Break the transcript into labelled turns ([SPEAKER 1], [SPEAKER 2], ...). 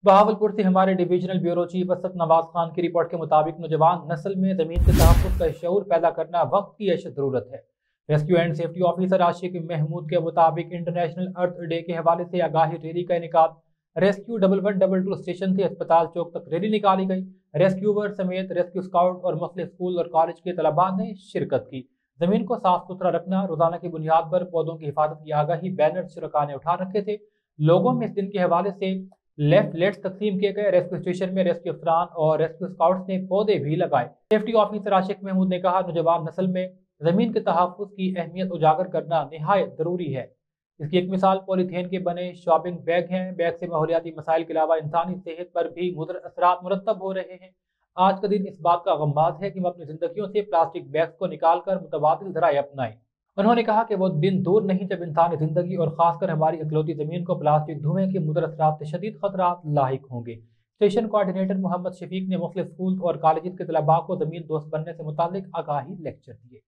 [SPEAKER 1] बहावलपुर से हमारे divisional bureau chief Asad Nawaz Khan की रिपोर्ट के मुताबिक नौजवान नस्ल में जमीन के तहफ़्फ़ुज़ का शऊर पैदा करना वक्त की अशद ज़रूरत है। रेस्क्यू एंड सेफ्टी ऑफिसर आशिक महमूद के मुताबिक इंटरनेशनल अर्थ डे के हवाले से आगाही रैली का इनेकाद रेस्क्यू 1112 स्टेशन से अस्पताल चौक तक रैली निकाली गई। रेस्क्यूवर समेत रेस्क्यू स्काउट और मुख्तलिफ स्कूल और कॉलेज के तलबा ने शिरकत की। जमीन को साफ सुथरा रखना, रोजाना की बुनियाद पर पौधों की हिफाजत की आगाही बैनर शुरका ने उठा रखे थे। लोगों में इस दिन के हवाले से लेफ्ट तकसीम किए गए। रेस्क्यू स्टेशन में रेस्क्यू अफसरान और रेस्क्यू स्काउट्स ने पौधे भी लगाए। सेफ्टी ऑफिसर आशिक महमूद ने कहा, नौजवान नस्ल में जमीन के तहफ़्फ़ुज़ की अहमियत उजागर करना निहायत ज़रूरी है। इसकी एक मिसाल पॉलीथीन के बने शॉपिंग बैग हैं। बैग से माहौलियाती मसाइल के अलावा इंसानी सेहत पर भी मुज़र असरात मुरतब हो रहे हैं। आज का दिन इस बात का गमबाज है कि हम अपनी जिंदगियों से प्लास्टिक बैग्स को निकाल कर मुतबादिल ज़राए अपनाएं। उन्होंने कहा कि वो दिन दूर नहीं जब इंसानी जिंदगी और खासकर हमारी इकलौती जमीन को प्लास्टिक धुएं के मुदर असरात से शदीद खतरात लाहिक होंगे। स्टेशन कोऑर्डिनेटर मोहम्मद शफीक ने मुख्तलिफ स्कूल और कॉलेज के तलबा को जमीन दोस्त बनने से मुतालिक आगाही लेक्चर दिए।